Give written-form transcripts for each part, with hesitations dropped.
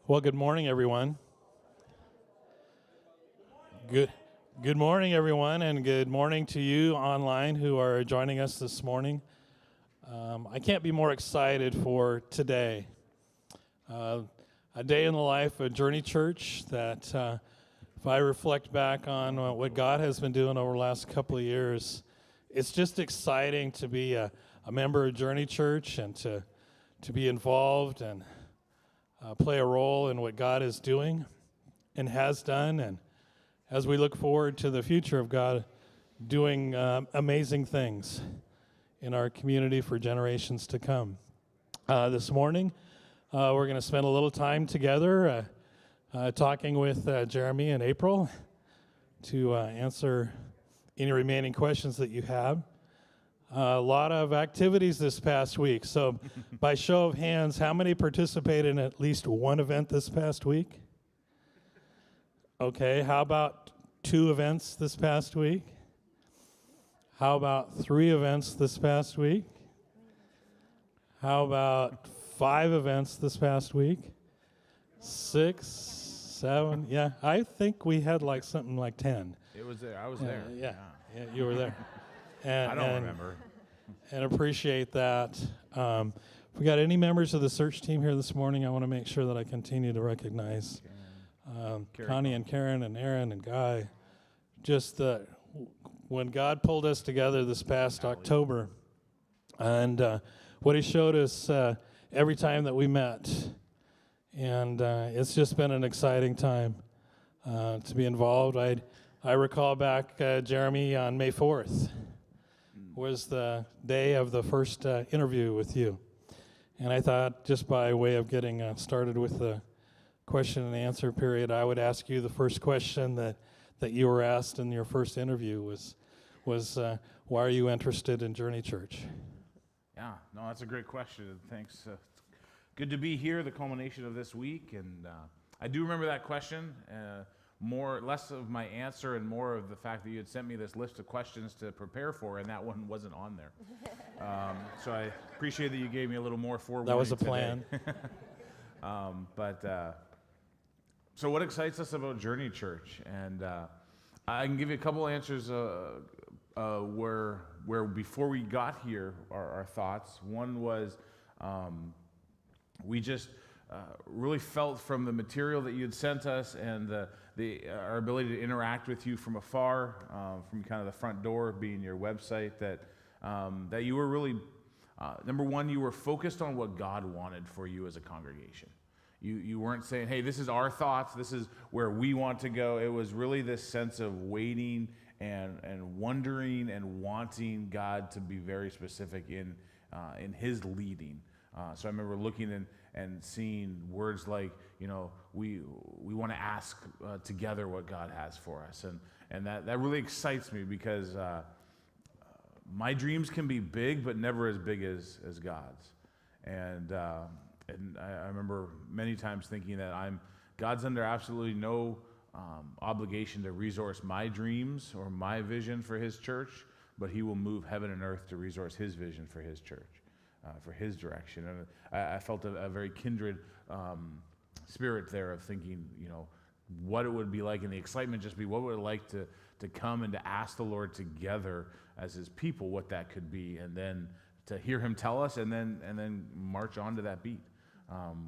Well, good morning, everyone. Good morning, everyone, and good morning to you online who are joining us this morning. I can't be more excited for today. A day in the life of Journey Church that, if I reflect back on what God has been doing over the last couple of years, it's just exciting to be a member of Journey Church and to be involved and play a role in what God is doing and has done, and as we look forward to the future of God doing amazing things in our community for generations to come. This morning, we're going to spend a little time together talking with Jeremy and April to answer any remaining questions that you have. A lot of activities this past week. So by show of hands, how many participated in at least one event this past week? Okay, how about 2 events this past week? How about 3 events this past week? How about 5 events this past week? 6, 7, yeah, I think we had like something like 10. It was there. I was there. Yeah, you were there. And, I don't remember. And appreciate that. If we got any members of the search team here this morning, I want to make sure that I continue to recognize Connie and Karen and Aaron and Guy. Just when God pulled us together this past October, and what He showed us every time that we met, and it's just been an exciting time to be involved. I recall back, Jeremy, on May 4th was the day of the first interview with you. And I thought, just by way of getting started with the question and answer period, I would ask you the first question that you were asked in your first interview was why are you interested in Journey Church? Yeah, no, that's a great question. Thanks. It's good to be here, the culmination of this week. And I do remember that question. Less of my answer and more of the fact that you had sent me this list of questions to prepare for, and that one wasn't on there. So I appreciate that you gave me a little more forewarning. That was a plan. So what excites us about Journey Church? And I can give you a couple answers where before we got here, our thoughts. One was we just really felt from the material that you had sent us and our ability to interact with you from afar, from kind of the front door being your website, that you were really, number one, you were focused on what God wanted for you as a congregation. You weren't saying, hey, this is our thoughts, this is where we want to go. It was really this sense of waiting and wondering and wanting God to be very specific in His leading. So I remember looking and seeing words like, we want to ask together what God has for us. And that really excites me because my dreams can be big, but never as big as God's. And I remember many times thinking that God's under absolutely no obligation to resource my dreams or my vision for His church, but He will move heaven and earth to resource His vision for His church, for His direction. And I felt a very kindred spirit there of thinking, what it would be like, and the excitement just be what would it like to come and to ask the Lord together as His people what that could be, and then to hear Him tell us, and then march on to that beat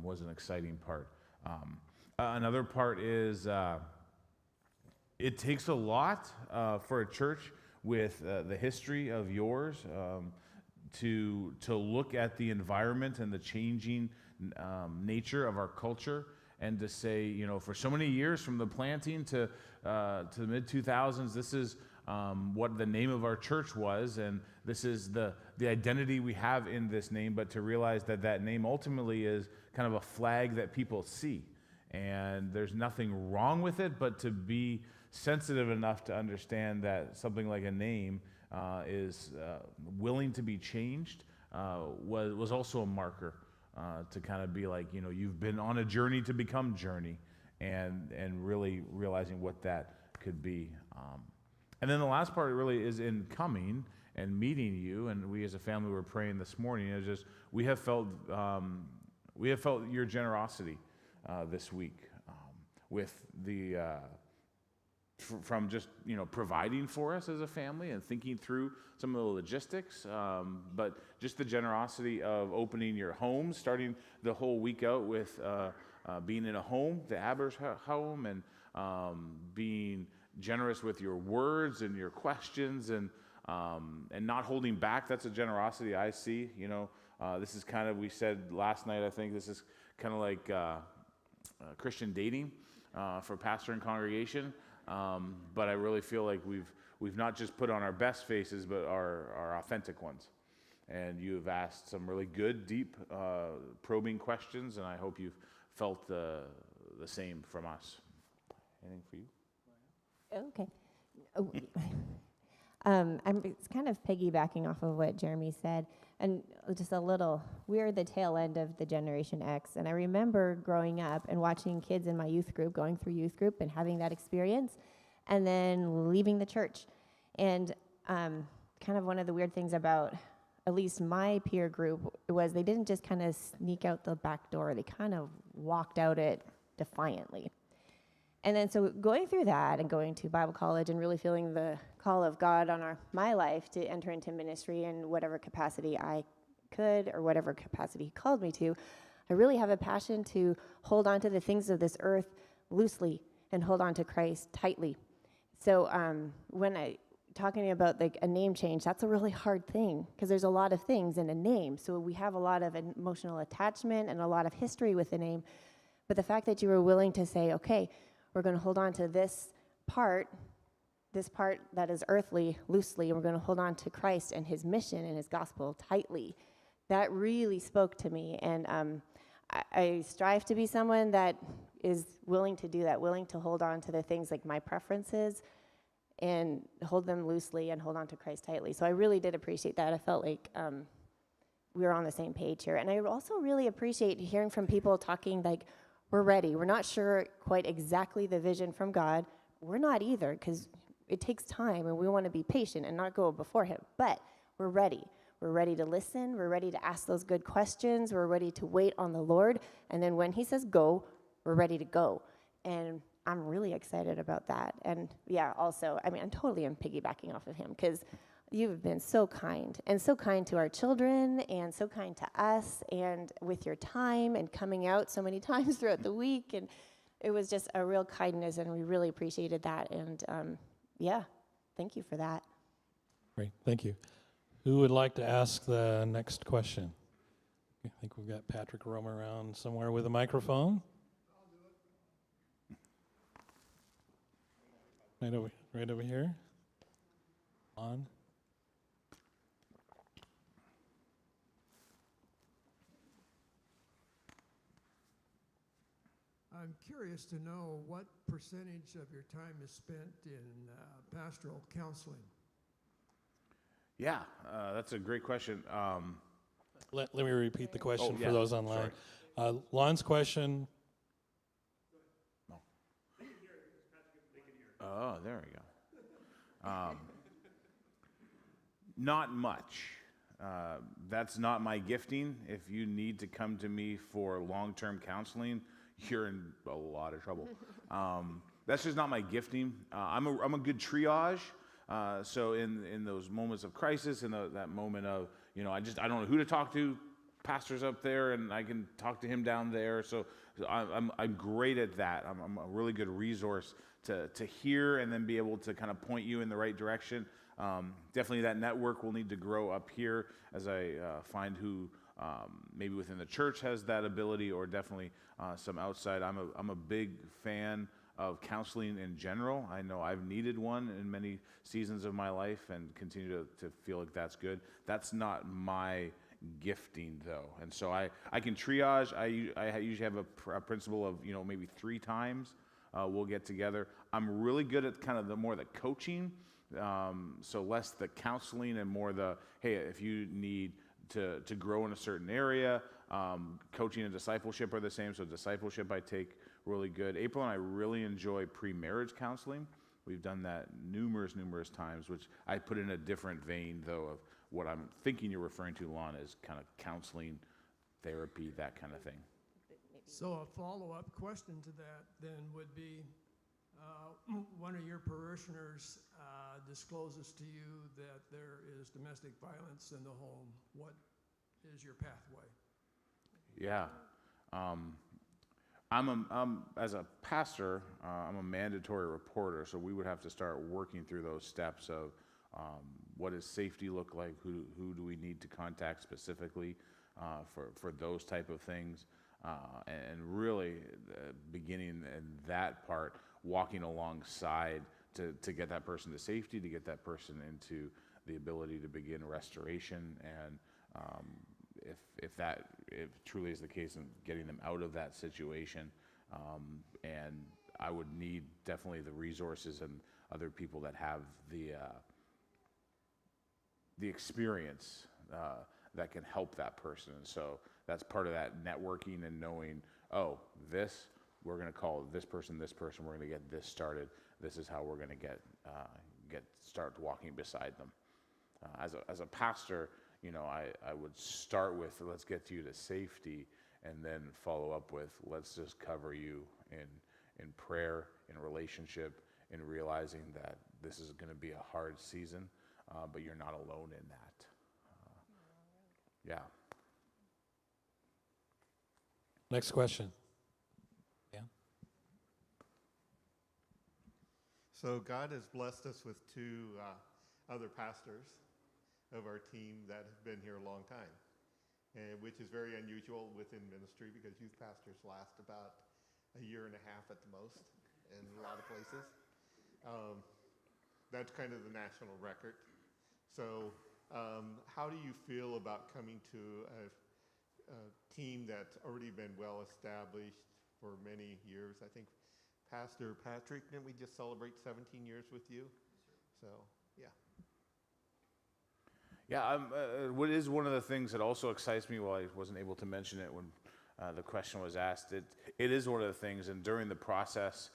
was an exciting part. Another part is it takes a lot for a church with the history of yours to look at the environment and the changing nature of our culture, and to say, for so many years, from the planting to the mid-2000s, this is what the name of our church was, and this is the identity we have in this name, but to realize that name ultimately is kind of a flag that people see, and there's nothing wrong with it, but to be sensitive enough to understand that something like a name is willing to be changed was also a marker to kind of be like, you've been on a journey to become Journey, and really realizing what that could be. And then the last part really is in coming and meeting you, and we as a family were praying this morning. It's just we have felt your generosity this week with the from just providing for us as a family and thinking through some of the logistics, but just the generosity of opening your home, starting the whole week out with being in a home, the Abers home, and being generous with your words and your questions, and not holding back. That's a generosity I see. This is kind of, we said last night, I think this is kind of like Christian dating for pastor and congregation. But I really feel like we've not just put on our best faces, but our authentic ones. And you have asked some really good, deep, probing questions, and I hope you've felt the same from us. Anything for you? Okay. It's kind of piggybacking off of what Jeremy said, and just a little, we're the tail end of the Generation X, and I remember growing up and watching kids in my youth group, going through youth group and having that experience, and then leaving the church. And kind of one of the weird things about at least my peer group was they didn't just kind of sneak out the back door, they kind of walked out it defiantly. And then so going through that and going to Bible college and really feeling the call of God on my life to enter into ministry in whatever capacity I could or whatever capacity he called me to, I really have a passion to hold on to the things of this earth loosely and hold on to Christ tightly. So when talking about like a name change, that's a really hard thing because there's a lot of things in a name. So we have a lot of emotional attachment and a lot of history with the name. But the fact that you were willing to say, okay, we're going to hold on to this part that is earthly loosely, and we're going to hold on to Christ and his mission and his gospel tightly. That really spoke to me, and I strive to be someone that is willing to do that, willing to hold on to the things like my preferences and hold them loosely and hold on to Christ tightly. So I really did appreciate that. I felt like we were on the same page here. And I also really appreciate hearing from people talking like, we're ready. We're not sure quite exactly the vision from God. We're not either, because it takes time, and we want to be patient and not go before him. But we're ready. We're ready to listen. We're ready to ask those good questions. We're ready to wait on the Lord. And then when he says go, we're ready to go. And I'm really excited about that. And yeah, also, I totally am piggybacking off of him, because you've been so kind to our children and so kind to us, and with your time and coming out so many times throughout the week. And it was just a real kindness, and we really appreciated that. And yeah, thank you for that. Great, thank you. Who would like to ask the next question? I think we've got Patrick roaming around somewhere with a microphone. Right over here. On. I'm curious to know what percentage of your time is spent in pastoral counseling. Yeah, that's a great question. Let me repeat the question yeah, for those online. Lon's question. No. Oh, there we go. Not much. That's not my gifting. If you need to come to me for long-term counseling, you're in a lot of trouble. That's just not my gifting. I'm a good triage. So in those moments of crisis, in that moment of, I don't know who to talk to. Pastor's up there, and I can talk to him down there. So I'm great at that. I'm a really good resource to hear and then be able to kind of point you in the right direction. Definitely that network will need to grow up here as I find who maybe within the church has that ability, or definitely some outside. I'm a big fan of counseling in general. I know I've needed one in many seasons of my life and continue to feel like that's good. That's not my gifting, though. And so I can triage. I usually have a principle of, maybe 3 times we'll get together. I'm really good at kind of the coaching, so less the counseling and more the, hey, if you need to grow in a certain area, coaching and discipleship are the same. So discipleship I take really good. April and I really enjoy pre-marriage counseling. We've done that numerous times, which I put in a different vein, though, of what I'm thinking you're referring to, Lon, is kind of counseling, therapy, that kind of thing. So a follow-up question to that then would be, one of your parishioners discloses to you that there is domestic violence in the home. What is your pathway? Yeah. As a pastor, I'm a mandatory reporter, so we would have to start working through those steps of what does safety look like, who do we need to contact specifically for those type of things, and really beginning in that part, walking alongside to get that person to safety, to get that person into the ability to begin restoration, and if truly is the case, in getting them out of that situation. And I would need definitely the resources and other people that have the experience that can help that person. And so that's part of that networking and knowing, oh, we're going to call this person, we're going to get this started. This is how we're going to start walking beside them. As a pastor, I would start with, let's get you to safety, and then follow up with, let's just cover you in prayer, in relationship, in realizing that this is going to be a hard season, but you're not alone in that. Yeah. Next question. Yeah. So God has blessed us with two other pastors of our team that have been here a long time, and which is very unusual within ministry because youth pastors last about a year and a half at the most in a lot of places. That's kind of the national record. So how do you feel about coming to a team that's already been well established for many years? I think Pastor Patrick, didn't we just celebrate 17 years with you? So, yeah. Yeah, what is one of the things that also excites me, while I wasn't able to mention it when the question was asked, it is one of the things, and during the process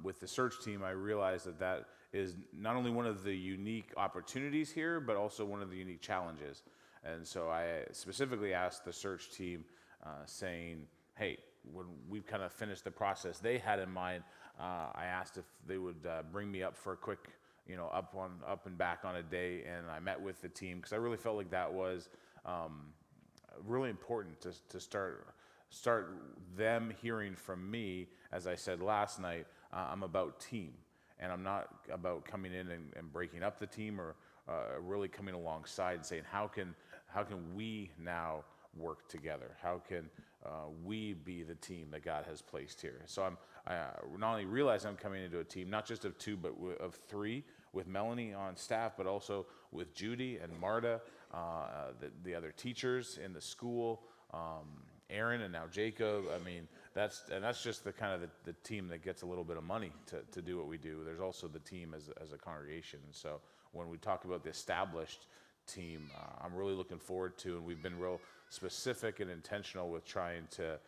with the search team, I realized that is not only one of the unique opportunities here, but also one of the unique challenges. And so I specifically asked the search team, saying, hey, when we've kind of finished the process they had in mind, I asked if they would bring me up for a quick up and back on a day, and I met with the team because I really felt like that was really important to start them hearing from me. As I said last night, I'm about team, and I'm not about coming in and breaking up the team, or really coming alongside and saying, how can we now work together? How can we be the team that God has placed here? So I not only realize I'm coming into a team, not just of two, but of three, with Melanie on staff, but also with Judy and Marta, the other teachers in the school, Aaron, and now Jacob. I mean, that's just the kind of the team that gets a little bit of money to do what we do. There's also the team as a congregation. And so when we talk about the established team, I'm really looking forward to, and we've been real specific and intentional with trying to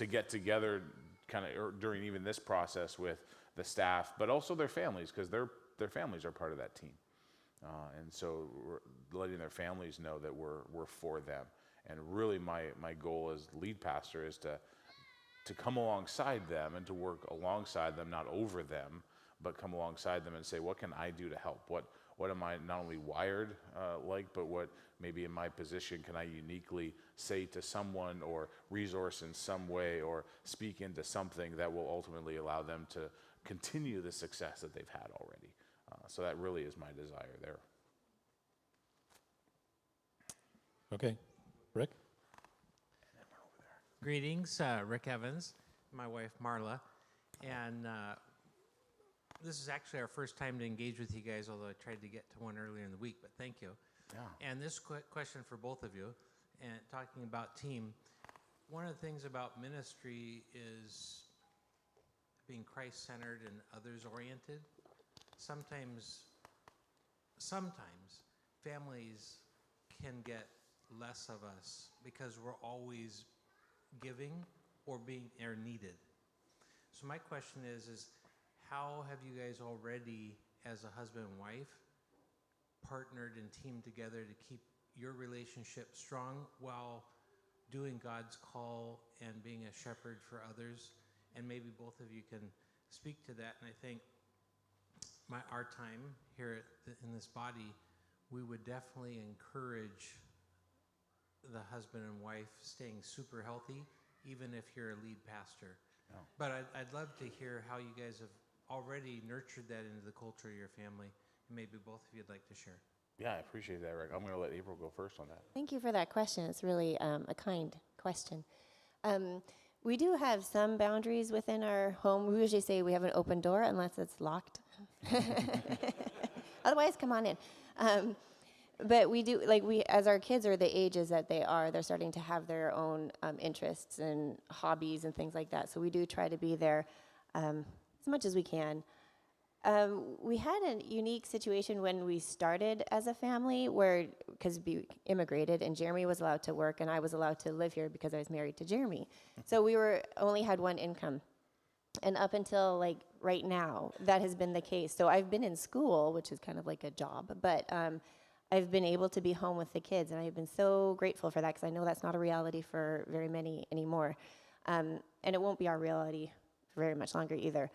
get together kind of during even this process with the staff, but also their families, because their families are part of that team. And so we're letting their families know that we're for them. And really my goal as lead pastor is to come alongside them and to work alongside them, not over them, but come alongside them and say, what can I do to help? What am I not only wired like, but what maybe in my position can I uniquely say to someone, or resource in some way, or speak into something that will ultimately allow them to continue the success that they've had already. So that really is my desire there. Okay. Rick? Greetings, Rick Evans, my wife Marla, and this is actually our first time to engage with you guys, although I tried to get to one earlier in the week, but thank you. Yeah. And this question for both of you, and talking about team, one of the things about ministry is being Christ-centered and others-oriented. Sometimes families can get less of us because we're always giving or needed. So my question is how have you guys already, as a husband and wife, partnered and teamed together to keep your relationship strong while doing God's call and being a shepherd for others. And maybe both of you can speak to that. And I think our time here in this body, we would definitely encourage the husband and wife staying super healthy, even if you're a lead pastor. Yeah. But I'd love to hear how you guys have already nurtured that into the culture of your family. And maybe both of you'd like to share. Yeah, I appreciate that, Rick. I'm going to let April go first on that. Thank you for that question. It's really a kind question. We do have some boundaries within our home. We usually say we have an open door unless it's locked. Otherwise, come on in. But we do, as our kids are the ages that they are, they're starting to have their own interests and hobbies and things like that. So we do try to be there as much as we can. We had a unique situation when we started as a family where, because we immigrated and Jeremy was allowed to work and I was allowed to live here because I was married to Jeremy. So we only had one income. And up until right now, that has been the case. So I've been in school, which is kind of like a job, but I've been able to be home with the kids, and I've been so grateful for that because I know that's not a reality for very many anymore. And it won't be our reality for very much longer either.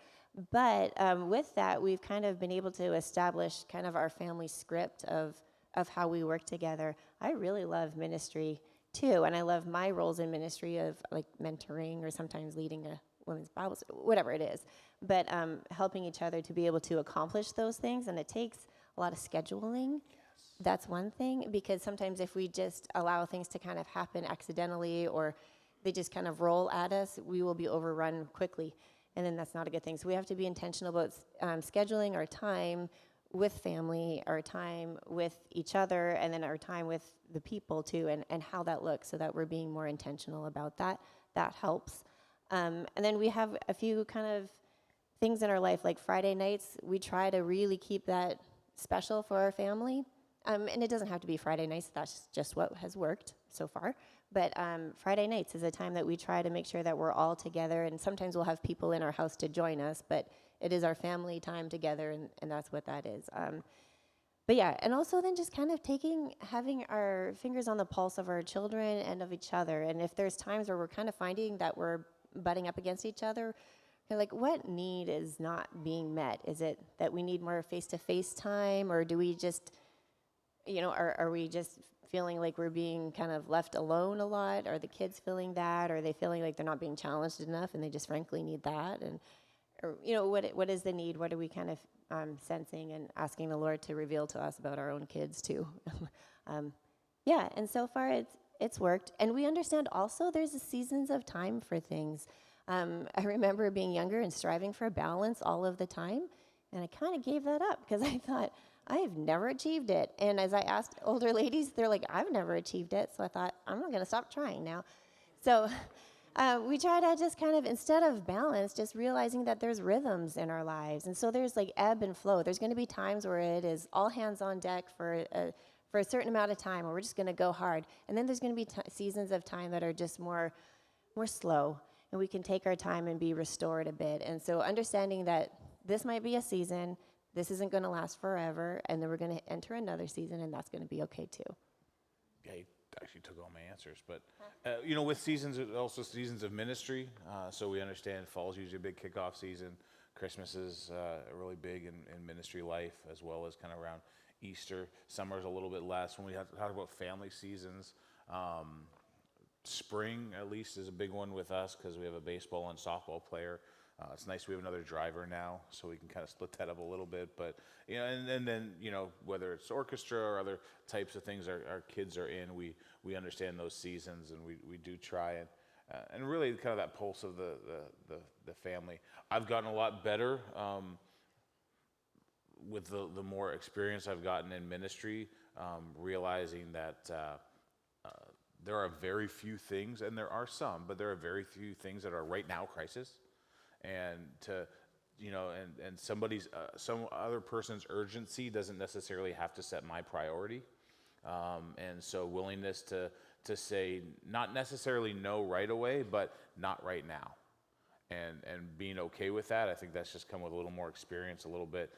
But with that, we've kind of been able to establish kind of our family script of how we work together. I really love ministry too, and I love my roles in ministry of mentoring or sometimes leading a women's Bible, whatever it is. But helping each other to be able to accomplish those things, and it takes a lot of scheduling. That's one thing, because sometimes if we just allow things to kind of happen accidentally or they just kind of roll at us, we will be overrun quickly, and then that's not a good thing. So we have to be intentional about scheduling our time with family, our time with each other, and then our time with the people too, and how that looks, so that we're being more intentional about that. That helps. And then we have a few kind of things in our life, like Friday nights. We try to really keep that special for our family. And it doesn't have to be Friday nights. That's just what has worked so far. But Friday nights is a time that we try to make sure that we're all together. And sometimes we'll have people in our house to join us, but it is our family time together, and that's what that is. But yeah, and also then just kind of having our fingers on the pulse of our children and of each other. And if there's times where we're kind of finding that we're butting up against each other, what need is not being met? Is it that we need more face-to-face time, or do we just... are we just feeling like we're being kind of left alone a lot? Are the kids feeling that? Are they feeling like they're not being challenged enough and they just frankly need that? And, what is the need? What are we kind of sensing and asking the Lord to reveal to us about our own kids too? Yeah, and so far it's worked. And we understand also there's seasons of time for things. I remember being younger and striving for balance all of the time, and I kind of gave that up because I thought, I have never achieved it. And as I asked older ladies, they're like, I've never achieved it. So I thought, I'm not going to stop trying now. So we try to just kind of, instead of balance, just realizing that there's rhythms in our lives. And so there's ebb and flow. There's going to be times where it is all hands on deck for a certain amount of time, where we're just going to go hard. And then there's going to be seasons of time that are just more slow. And we can take our time and be restored a bit. And so understanding that this might be a season, this isn't going to last forever, and then we're going to enter another season, and that's going to be okay too. Yeah, he actually took all my answers. But, with seasons, also seasons of ministry. So we understand fall's usually a big kickoff season. Christmas is really big in ministry life, as well as kind of around Easter. Summer's a little bit less. When we have to talk about family seasons, spring, at least, is a big one with us because we have a baseball and softball player. It's nice we have another driver now, so we can kind of split that up a little bit. But, and then, whether it's orchestra or other types of things our kids are in, we understand those seasons, and we do try and really kind of that pulse of the family. I've gotten a lot better with the more experience I've gotten in ministry, realizing that there are very few things, and there are some, but there are very few things that are right now crisis. And and somebody's some other person's urgency doesn't necessarily have to set my priority, and so willingness to say not necessarily no right away, but not right now, and being okay with that. I think that's just come with a little more experience, a little bit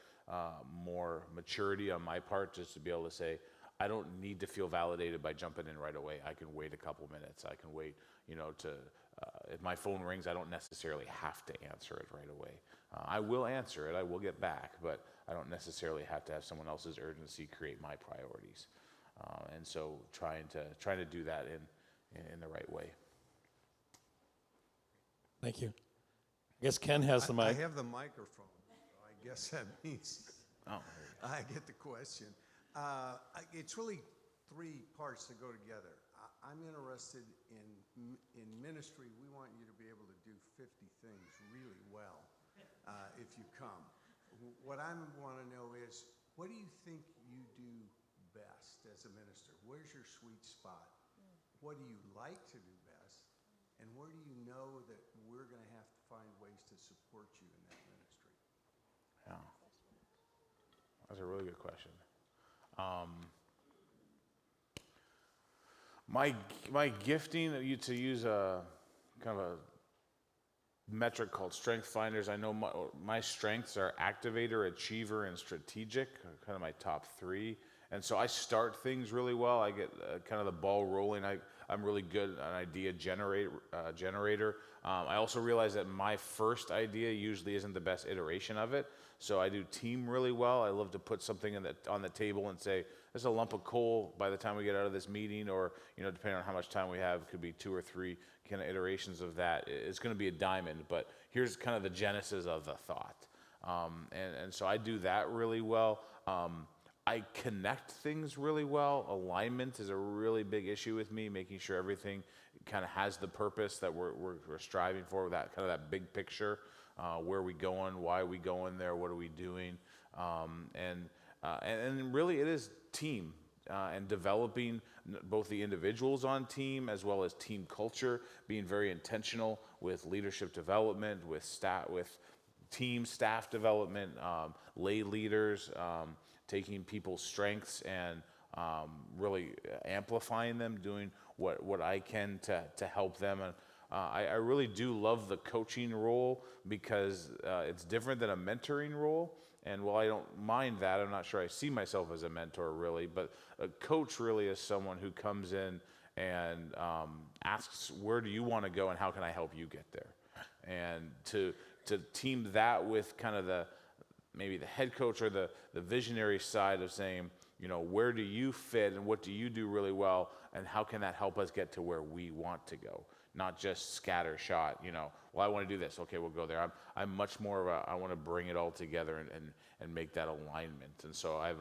more maturity on my part, just to be able to say I don't need to feel validated by jumping in right away. I can wait a couple minutes. I can wait, if my phone rings, I don't necessarily have to answer it right away. I will answer it. I will get back, but I don't necessarily have to have someone else's urgency create my priorities. And so trying to do that in the right way. Thank you. I guess Ken has the I mic. have the microphone. I guess that means Oh, I get the question. It's really three parts that go together. I'm interested in ministry. We want you to be able to do 50 things really well if you come. What I want to know is, what do you think you do best as a minister? Where's your sweet spot? What do you like to do best? And where do you know that we're going to have to find ways to support you in that ministry? yeah. That's a really good question. My gifting, to use a kind of a metric called Strength Finders, I know my strengths are activator, achiever, and strategic, kind of my top three. And so I start things really well. I get kind of the ball rolling. I'm really good at an idea generator. I also realize that my first idea usually isn't the best iteration of it. So I do team really well. I love to put something on the table and say, this is a lump of coal by the time we get out of this meeting, or, depending on how much time we have, it could be 2 or 3 kind of iterations of that. It's going to be a diamond, but here's kind of the genesis of the thought. And so I do that really well. I connect things really well. Alignment is a really big issue with me, making sure everything kind of has the purpose that we're striving for, that kind of that big picture. Where are we going? Why are we going there? What are we doing? And really it is team and developing both the individuals on team as well as team culture, being very intentional with leadership development, with staff development, lay leaders, taking people's strengths and really amplifying them, doing what I can to help them. And I really do love the coaching role because it's different than a mentoring role. And while I don't mind that, I'm not sure I see myself as a mentor really, but a coach really is someone who comes in and asks, where do you want to go and how can I help you get there? And to team that with kind of maybe the head coach or the visionary side of saying, where do you fit and what do you do really well and how can that help us get to where we want to go? Not just scatter shot, well, I want to do this. Okay, we'll go there. I'm much more of I want to bring it all together and make that alignment. And so I have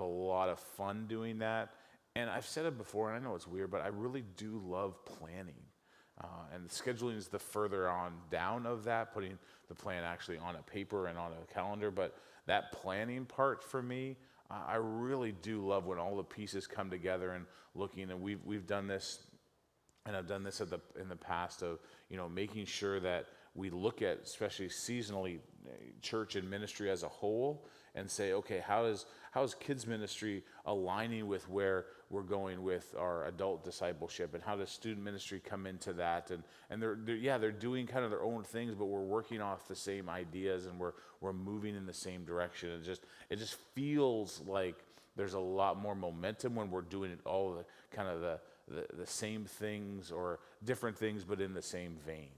a lot of fun doing that. And I've said it before, and I know it's weird, but I really do love planning. And scheduling is the further on down of that, putting the plan actually on a paper and on a calendar. But that planning part for me, I really do love when all the pieces come together and looking. And we've done this, and I've done this in the past of making sure that we look at, especially seasonally, church and ministry as a whole, and say, okay, how is kids ministry aligning with where we're going with our adult discipleship, and how does student ministry come into that? And they're doing kind of their own things, but we're working off the same ideas and we're moving in the same direction. It just feels like there's a lot more momentum when we're doing it all the same things or different things, but in the same vein.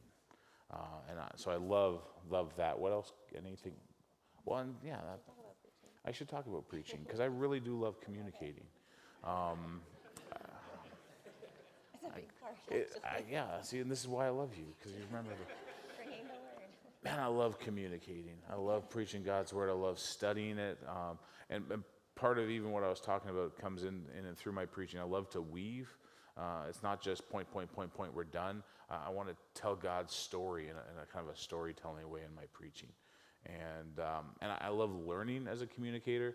So I love that. What else? Anything? Well, I should talk about preaching because I really do love communicating. It's a big part. Yeah, see, and this is why I love you, because you remember Bringing the word. man, I love communicating. I love preaching God's word. I love studying it. And part of even what I was talking about comes in and through my preaching. I love to weave. It's not just point, we're done. I want to tell God's story in a kind of a storytelling way in my preaching. And I love learning as a communicator.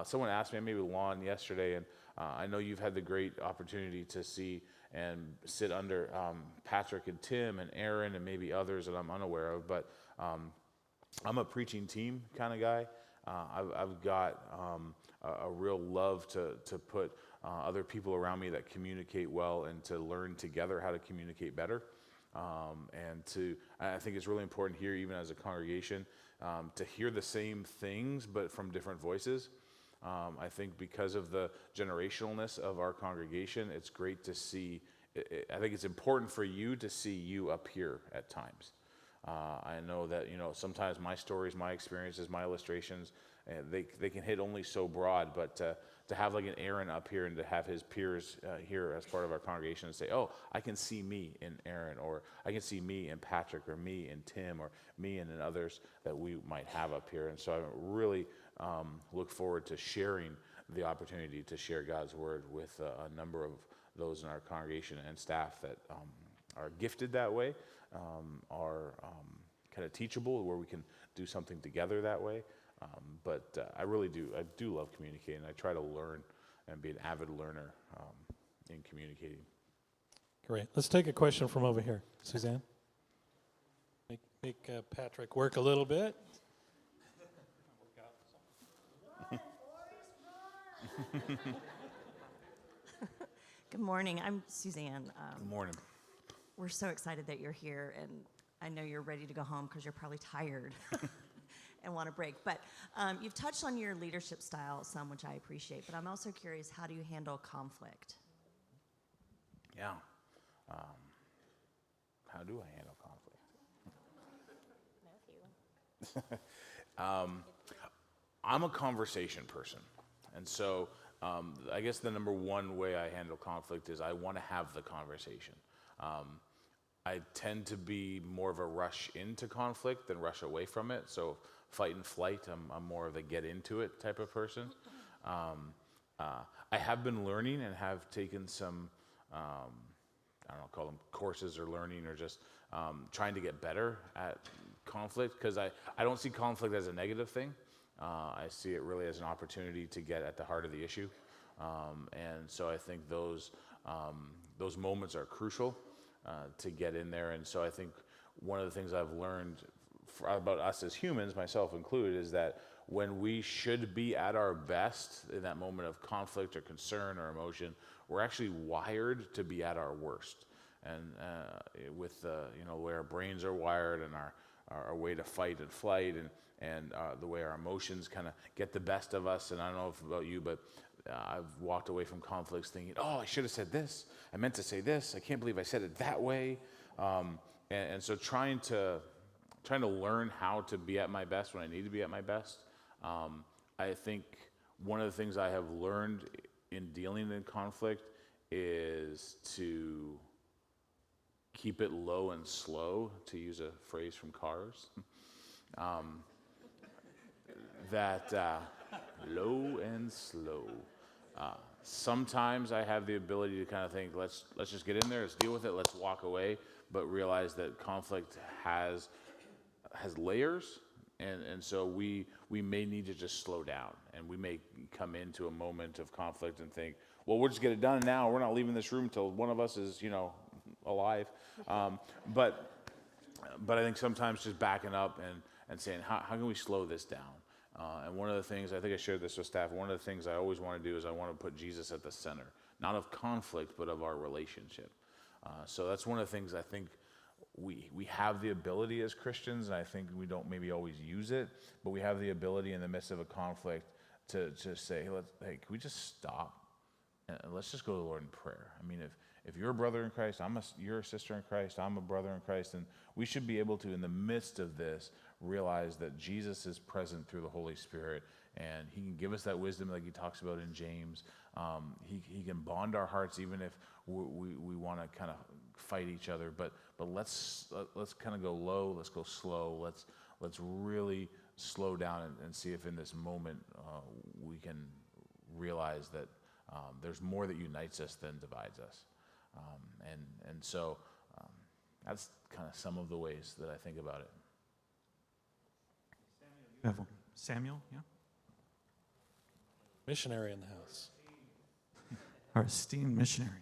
Someone asked me, maybe Lon yesterday, and I know you've had the great opportunity to see and sit under Patrick and Tim and Aaron and maybe others that I'm unaware of, but I'm a preaching team kind of guy. I've got a real love to put other people around me that communicate well and to learn together how to communicate better. I think it's really important here, even as a congregation, to hear the same things but from different voices. I think because of the generationalness of our congregation, it's great to see. I think it's important for you to see you up here at times. I know that sometimes my stories, my experiences, my illustrations, they can hit only so broad. But to have like an Aaron up here and to have his peers here as part of our congregation and say, oh, I can see me in Aaron, or I can see me in Patrick, or me in Tim, or me and in others that we might have up here. And so I really look forward to sharing the opportunity to share God's word with a number of those in our congregation and staff that are gifted that way, are kind of teachable, where we can do something together that way. But I do love communicating. I try to learn and be an avid learner in communicating. Great. Let's take a question from over here. Suzanne? Make Patrick work a little bit. Good morning. I'm Suzanne. Good morning. We're so excited that you're here, and I know you're ready to go home because you're probably tired and want a break. But you've touched on your leadership style some, which I appreciate, but I'm also curious, how do you handle conflict? Yeah. How do I handle conflict? I'm a conversation person. And so I guess the number one way I handle conflict is I want to have the conversation. I tend to be more of a rush into conflict than rush away from it. So fight and flight, I'm more of a get into it type of person. I have been learning and have taken some, I don't know, call them courses or learning, or just trying to get better at conflict, because I don't see conflict as a negative thing. I see it really as an opportunity to get at the heart of the issue. And so I think those moments are crucial to get in there. And so I think one of the things I've learned about us as humans, myself included, is that when we should be at our best in that moment of conflict or concern or emotion, we're actually wired to be at our worst. And with the way our brains are wired, and our way to fight and flight, and the way our emotions kind of get the best of us. And I don't know about you, but I've walked away from conflicts thinking, oh, I should have said this. I meant to say this. I can't believe I said it that way. And so trying to learn how to be at my best when I need to be at my best. I think one of the things I have learned in dealing in conflict is to keep it low and slow, to use a phrase from Cars. Low and slow. Sometimes I have the ability to kind of think, let's just get in there, let's deal with it, let's walk away, but realize that conflict has layers, and so we may need to just slow down, and we may come into a moment of conflict and think, well, we'll just get it done now, we're not leaving this room until one of us is, alive. But I think sometimes just backing up and saying, how can we slow this down? And one of the things, I think I shared this with staff, one of the things I always want to do is I want to put Jesus at the center, not of conflict, but of our relationship. So that's one of the things I think we have the ability as Christians, and I think we don't maybe always use it, but we have the ability in the midst of a conflict to say, hey, can we just stop? And let's just go to the Lord in prayer. I mean, if you're a brother in Christ, you're a sister in Christ, I'm a brother in Christ, and we should be able to, in the midst of this, realize that Jesus is present through the Holy Spirit, and he can give us that wisdom like he talks about in James. He can bond our hearts even if we want to kind of fight each other, but let's kind of go low, let's go slow, let's really slow down and see if in this moment we can realize that there's more that unites us than divides us. And so that's kind of some of the ways that I think about it. You have one. Samuel, yeah? Missionary in the house. Our esteemed missionary.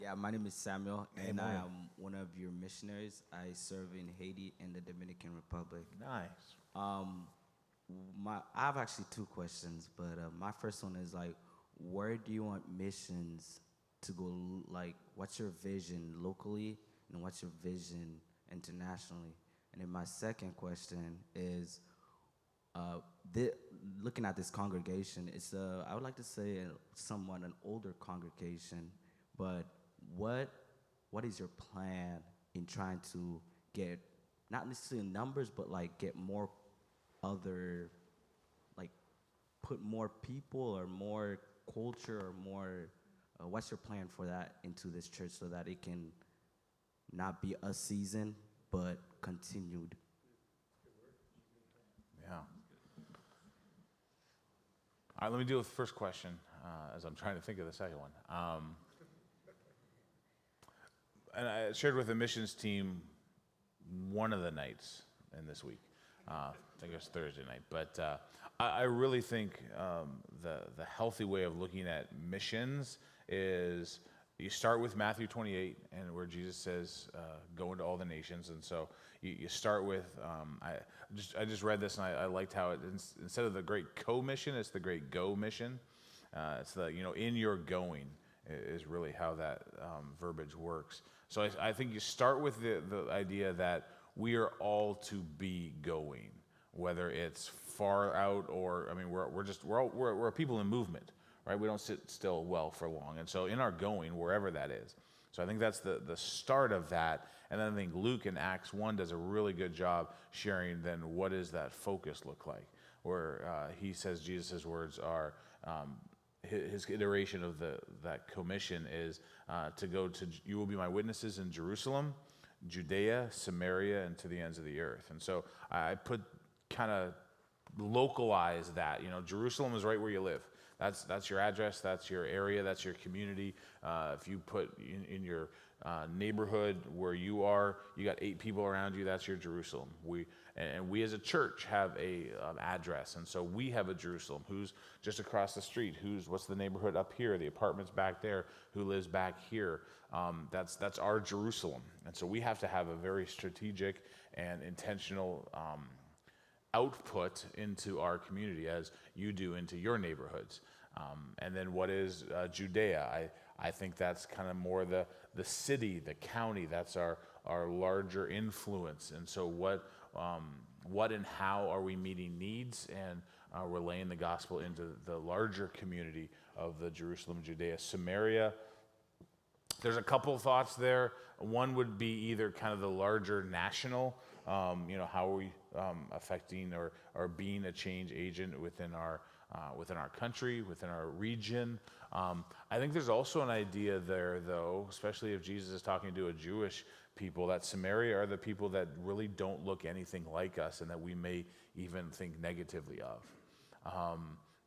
Yeah, my name is Samuel, and I am one of your missionaries. I serve in Haiti and the Dominican Republic. Nice. I have actually two questions, but my first one is where do you want missions to go? What's your vision locally, and what's your vision internationally? And then my second question is, thi- looking at this congregation, it's I would like to say somewhat an older congregation, but what is your plan in trying to get not necessarily numbers, but like get more other like put more people or more culture or more what's your plan for that into this church so that it can not be a season but continued? Yeah. All right, let me deal with the first question as I'm trying to think of the second one. And I shared with the missions team one of the nights in this week. I think it was Thursday night. But I really think the healthy way of looking at missions is you start with Matthew 28, and where Jesus says, "Go into all the nations." And so you start with. I just read this, and I liked how it instead of the great co-mission, it's the great go mission. It's the in your going is really how that verbiage works. So I think you start with the idea that we are all to be going, whether it's far out or we're a people in movement, right? We don't sit still well for long, and so in our going, wherever that is. So I think that's the start of that, and then I think Luke in Acts 1 does a really good job sharing then what does that focus look like, where he says Jesus' words are. His iteration of that commission is to go to, you will be my witnesses in Jerusalem, Judea, Samaria, and to the ends of the earth. And so I put kind of localize that. Jerusalem is right where you live. That's your address, that's your area, that's your community. If you put in your neighborhood where you are, you got 8 people around you, that's your Jerusalem. We as a church have a address, and so we have a Jerusalem. Who's just across the street? What's the neighborhood up here? The apartments back there? Who lives back here? That's our Jerusalem, and so we have to have a very strategic and intentional output into our community as you do into your neighborhoods. And then what is Judea? I think that's kind of more the city, the county. That's our larger influence. And so what and how are we meeting needs and relaying the gospel into the larger community of the Jerusalem, Judea, Samaria? There's a couple thoughts there. One would be either kind of the larger national, how are we affecting or being a change agent within our country, within our region. I think there's also an idea there, though, especially if Jesus is talking to a Jewish people, that Samaria are the people that really don't look anything like us and that we may even think negatively of.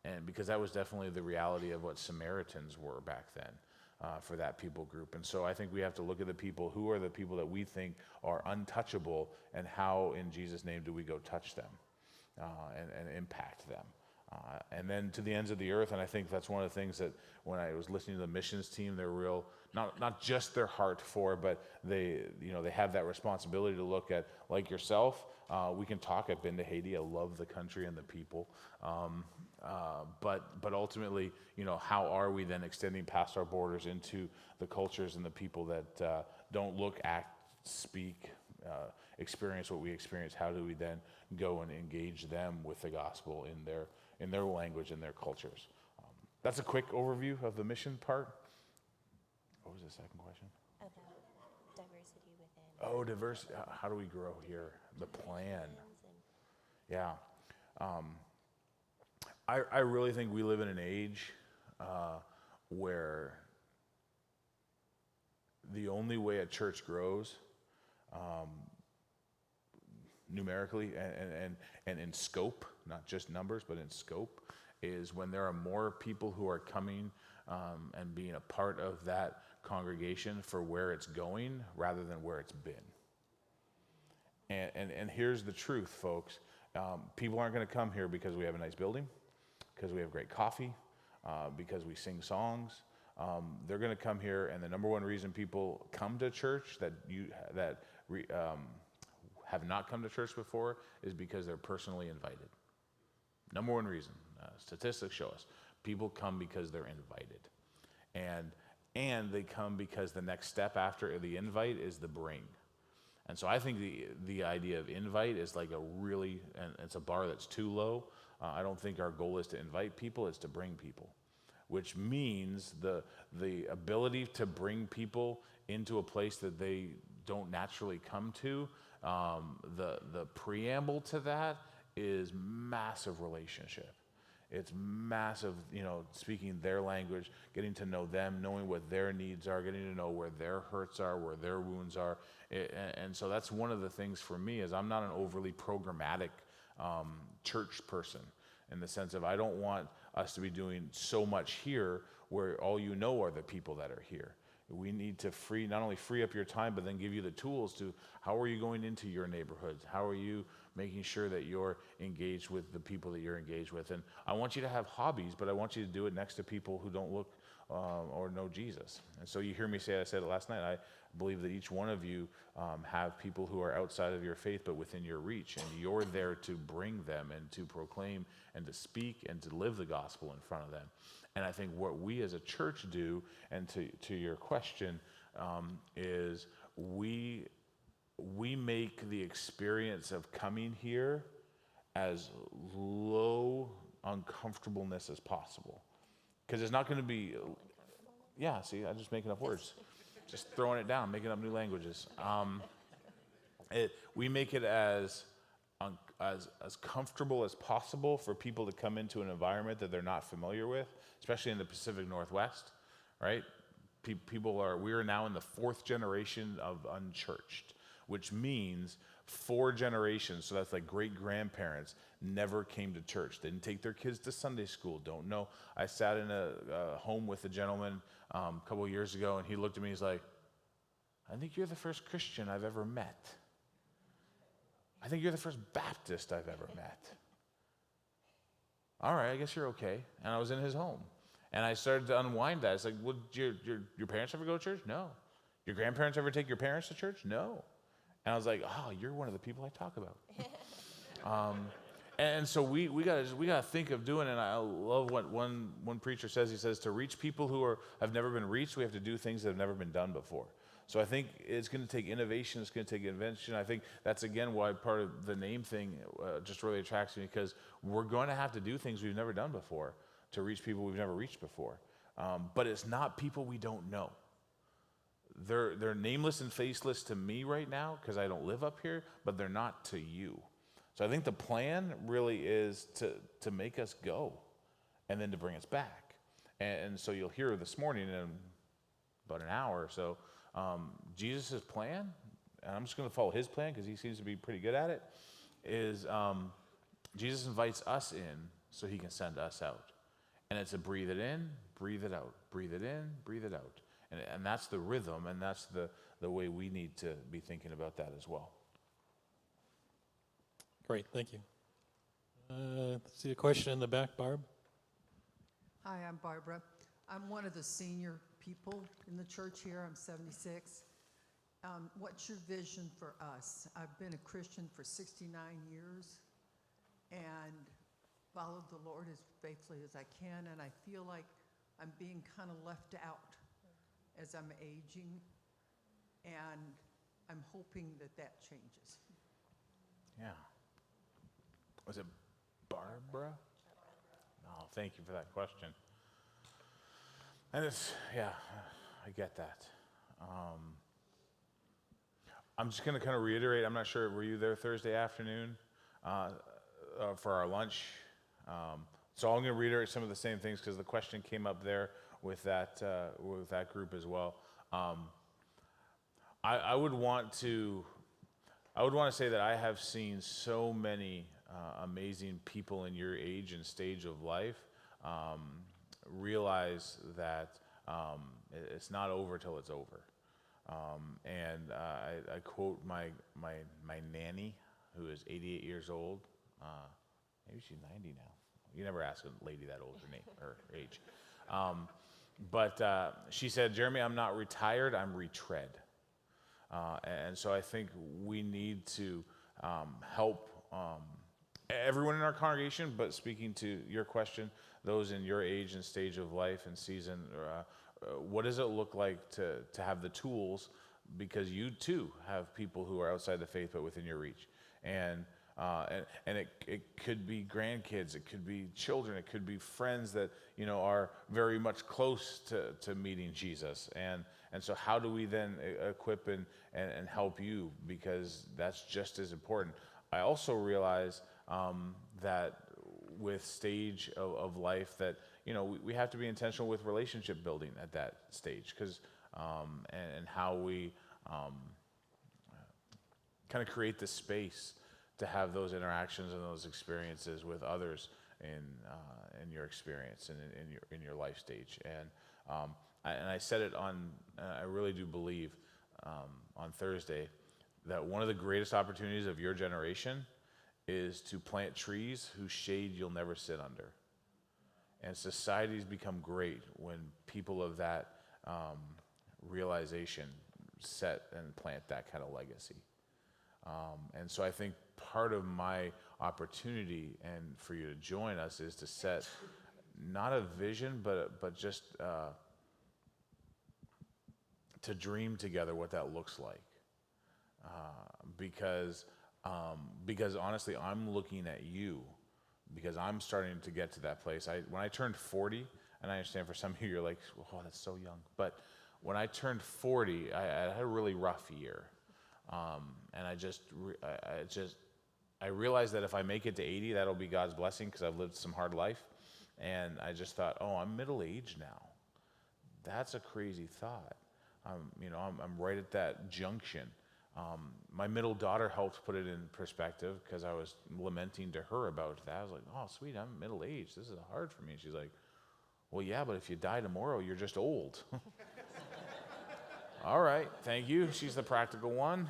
And because that was definitely the reality of what Samaritans were back then. For that people group. And so I think we have to look at the people who are the people that we think are untouchable, and how in Jesus' name do we go touch them and impact them. And then to the ends of the earth, and I think that's one of the things that when I was listening to the missions team, they're real, not just their heart for, but they have that responsibility to look at, like yourself, we can talk, I've been to Haiti, I love the country and the people, but ultimately, how are we then extending past our borders into the cultures and the people that don't look, act, speak, experience what we experience? How do we then go and engage them with the gospel in their language and their cultures? That's a quick overview of the mission part. What was the second question? About diversity within. Oh, diversity. How do we grow here? The plan. Yeah. I really think we live in an age where the only way a church grows numerically and in scope, not just numbers, but in scope, is when there are more people who are coming and being a part of that congregation for where it's going rather than where it's been. And here's the truth, folks. People aren't going to come here because we have a nice building, because we have great coffee, because we sing songs. They're going to come here, and the number one reason people come to church that have not come to church before is because they're personally invited. Number one reason. Statistics show us. People come because they're invited. And they come because the next step after the invite is the bring. And so I think the idea of invite is like and it's a bar that's too low. I don't think our goal is to invite people, it's to bring people, which means the ability to bring people into a place that they don't naturally come to. The preamble to that is massive relationship. It's massive, speaking their language, getting to know them, knowing what their needs are, getting to know where their hurts are, where their wounds are. And so that's one of the things for me is I'm not an overly programmatic church person, in the sense of I don't want us to be doing so much here where all you know are the people that are here. We need to not only free up your time, but then give you the tools to how are you going into your neighborhoods? How are you making sure that you're engaged with the people that you're engaged with? And I want you to have hobbies, but I want you to do it next to people who don't look or know Jesus. And so you hear me say, I said it last night, I believe that each one of you have people who are outside of your faith but within your reach, and you're there to bring them and to proclaim and to speak and to live the gospel in front of them. And I think what we as a church do, and to your question, is we make the experience of coming here as low uncomfortableness as possible. Because it's not going to be, yeah, see, I'm just making up words. Just throwing it down, making up new languages. We make it as comfortable as possible for people to come into an environment that they're not familiar with, especially in the Pacific Northwest, right? We are now in the 4th generation of unchurched, which means 4 generations, so that's like great-grandparents, never came to church. They didn't take their kids to Sunday school, don't know. I sat in a home with a gentleman a couple of years ago, and he looked at me, he's like, I think you're the first Christian I've ever met. I think you're the first Baptist I've ever met. All right, I guess you're okay. And I was in his home. And I started to unwind that. It's like, well, did your parents ever go to church? No. Your grandparents ever take your parents to church? No. And I was like, oh, you're one of the people I talk about. And so we gotta think of doing it. And I love what one preacher says. He says, to reach people who have never been reached, we have to do things that have never been done before. So I think it's going to take innovation. It's going to take invention. I think that's, again, why part of the name thing just really attracts me, because we're going to have to do things we've never done before to reach people we've never reached before. But it's not people we don't know. They're nameless and faceless to me right now because I don't live up here, but they're not to you. So I think the plan really is to make us go and then to bring us back. And so you'll hear this morning in about an hour or so, Jesus' plan, and I'm just going to follow his plan because he seems to be pretty good at it, is Jesus invites us in so he can send us out. And it's a breathe it in, breathe it out, breathe it in, breathe it out. And that's the rhythm, and that's the way we need to be thinking about that as well. Great, thank you. See a question in the back, Barb? Hi, I'm Barbara. I'm one of the senior people in the church here. I'm 76. What's your vision for us? I've been a Christian for 69 years and followed the Lord as faithfully as I can, and I feel like I'm being kind of left out as I'm aging, and I'm hoping that changes. Yeah. Was it Barbara? Oh, thank you for that question. And I get that. I'm just going to kind of reiterate, I'm not sure, were you there Thursday afternoon for our lunch? So I'm going to reiterate some of the same things because the question came up there with that group as well. I would want to say that I have seen so many amazing people in your age and stage of life realize that it's not over till it's over. And I quote my nanny, who is 88 years old. Maybe she's 90 now. You never ask a lady that old her age. But she said, Jeremy, I'm not retired, I'm retread. And so I think we need to help everyone in our congregation, but speaking to your question, those in your age and stage of life and season, what does it look like to have the tools, because you too have people who are outside the faith but within your reach. And And it could be grandkids, it could be children, it could be friends that, are very much close to meeting Jesus. And so how do we then equip and help you? Because that's just as important. I also realize that with stage of life that, we have to be intentional with relationship building at that stage, because and how we kind of create the space to have those interactions and those experiences with others in your experience and in your life stage. And I said it on, I really do believe on Thursday, that one of the greatest opportunities of your generation is to plant trees whose shade you'll never sit under. And societies become great when people of that realization set and plant that kind of legacy. And so I think part of my opportunity and for you to join us is to set not a vision, but just to dream together what that looks like. Because honestly, I'm looking at you, because I'm starting to get to that place. When I turned 40, and I understand for some of you, you're like, oh, that's so young. But when I turned 40, I had a really rough year. And I realized that if I make it to 80, that'll be God's blessing, because I've lived some hard life. And I just thought, oh, I'm middle-aged now. That's a crazy thought. I'm right at that junction. My middle daughter helped put it in perspective, because I was lamenting to her about that. I was like, oh, sweet, I'm middle-aged. This is hard for me. And she's like, well, yeah, but if you die tomorrow, you're just old. All right, thank you. She's the practical one.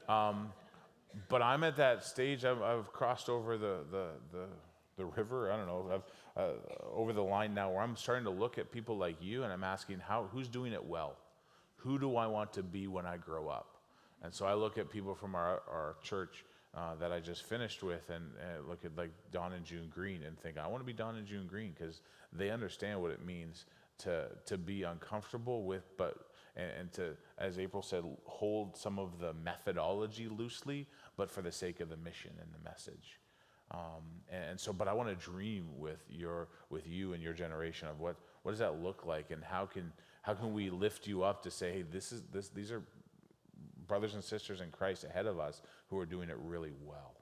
But I'm at that stage. I've crossed over the river. I don't know. I've over the line now, where I'm starting to look at people like you, and I'm asking, who's doing it well? Who do I want to be when I grow up? And so I look at people from our church that I just finished with, and look at like Don and June Green, and think, I want to be Don and June Green, because they understand what it means to be uncomfortable with, and to, as April said, hold some of the methodology loosely, but for the sake of the mission and the message. But I want to dream with you and your generation of what does that look like, and how can we lift you up to say, hey, these are brothers and sisters in Christ ahead of us who are doing it really well.